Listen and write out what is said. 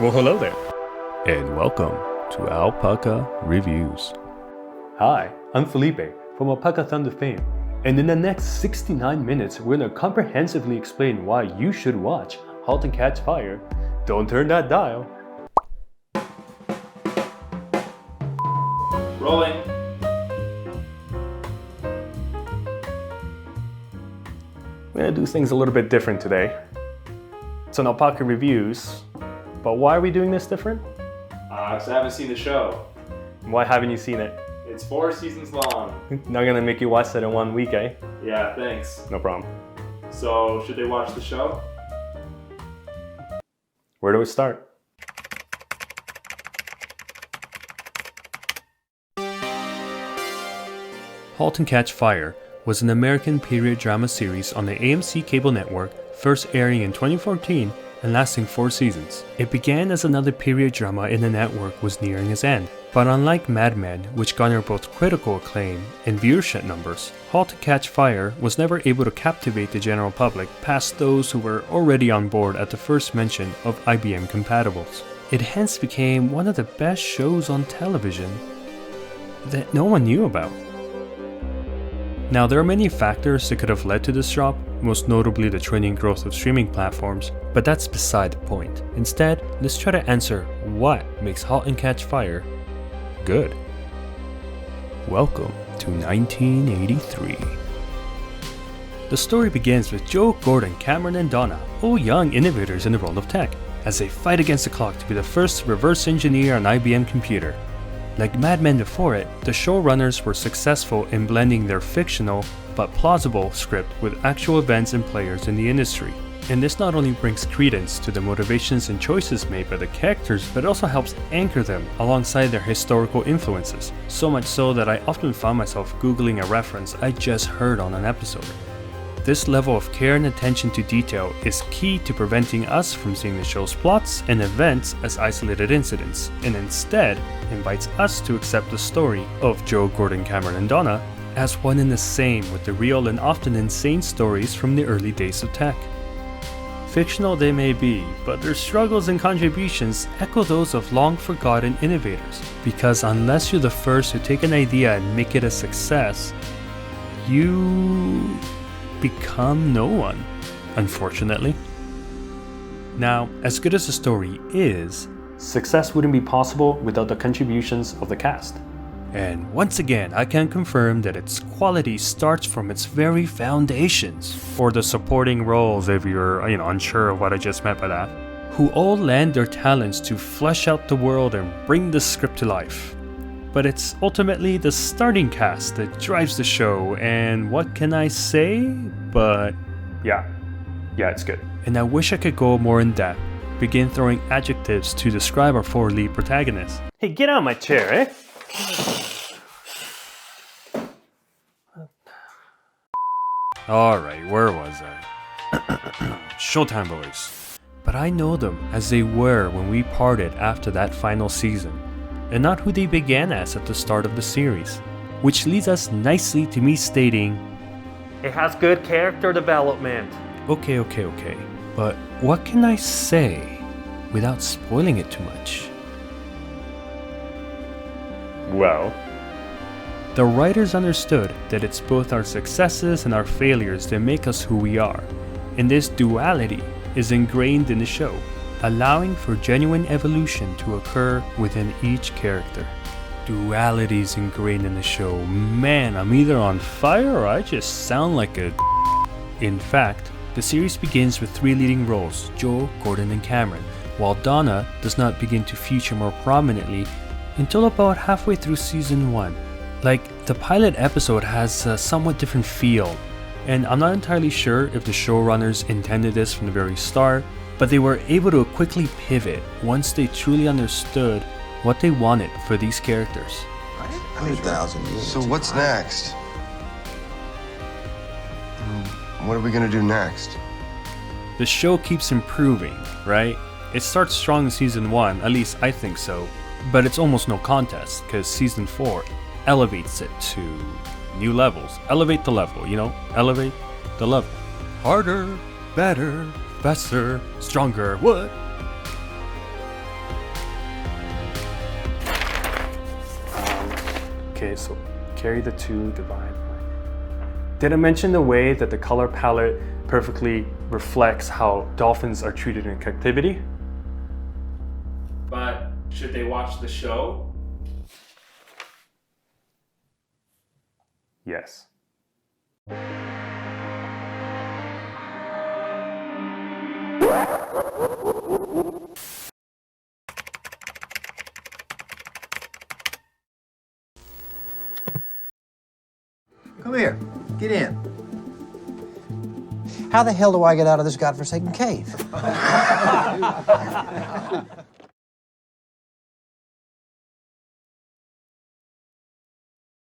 Well, hello there. And welcome to Alpaca Reviews. Hi, I'm Felipe from Alpaca Thunder fame, and in the next 69 minutes, we're going to comprehensively explain why you should watch Halt and Catch Fire. Don't turn that dial. Rolling. We're going to do things a little bit different today. It's an Alpaca Reviews, but why are we doing this different? Because I haven't seen the show. Why haven't you seen it? It's 4 seasons long. Not going to make you watch that in 1 week, eh? Yeah, thanks. No problem. So, should they watch the show? Where do we start? Halt and Catch Fire was an American period drama series on the AMC cable network, first airing in 2014 and lasting 4 seasons. It began as another period drama in the network was nearing its end, but unlike Mad Men, which garnered both critical acclaim and viewership numbers, Halt and Catch Fire was never able to captivate the general public past those who were already on board at the first mention of IBM compatibles. It hence became one of the best shows on television that no one knew about. Now, there are many factors that could have led to this drop, most notably the trending growth of streaming platforms, but that's beside the point. Instead, let's try to answer what makes Halt and Catch Fire good. Welcome to 1983. The story begins with Joe, Gordon, Cameron, and Donna, all young innovators in the world of tech, as they fight against the clock to be the first to reverse engineer an IBM computer. Like Mad Men before it, the showrunners were successful in blending their fictional but plausible script with actual events and players in the industry. And this not only brings credence to the motivations and choices made by the characters, but also helps anchor them alongside their historical influences, so much so that I often found myself Googling a reference I just heard on an episode. This level of care and attention to detail is key to preventing us from seeing the show's plots and events as isolated incidents, and instead invites us to accept the story of Joe, Gordon, Cameron, and Donna as one and the same with the real and often insane stories from the early days of tech. Fictional they may be, but their struggles and contributions echo those of long-forgotten innovators, because unless you're the first to take an idea and make it a success, you become no one, unfortunately. Now, as good as the story is, success wouldn't be possible without the contributions of the cast. And once again, I can confirm that its quality starts from its very foundations, or the supporting roles if you're unsure of what I just meant by that, who all lend their talents to flesh out the world and bring the script to life. But it's ultimately the starting cast that drives the show, and what can I say? But Yeah, it's good. and I wish I could go more in depth, begin throwing adjectives to describe our 4 lead protagonists. Hey, get out of my chair, eh? Alright, where was I? Showtime boys. But I know them as they were when we parted after that final season, and not who they began as at the start of the series. Which leads us nicely to me stating, It has good character development. okay, but what can I say without spoiling it too much? Well, The writers understood that it's both our successes and our failures that make us who we are, and this duality is ingrained in the show, allowing for genuine evolution to occur within each character. Duality is ingrained in the show. Man, I'm either on fire or I just sound like a In fact, the series begins with 3 leading roles, Joe, Gordon, and Cameron, while Donna does not begin to feature more prominently until about halfway through season 1. Like, the pilot episode has a somewhat different feel, and I'm not entirely sure if the showrunners intended this from the very start, but they were able to quickly pivot once they truly understood what they wanted for these characters. 100,000 years. So what's next? What are we gonna do next? The show keeps improving, right? It starts strong in season 1, at least I think so, but it's almost no contest, because season 4 elevates it to new levels. Elevate the level, elevate the level. Harder, better, faster, stronger, what? Okay, so carry the 2, divide by. Did I mention the way that the color palette perfectly reflects how dolphins are treated in captivity? But should they watch the show? Yes. Come here. Get in. How the hell do I get out of this godforsaken cave?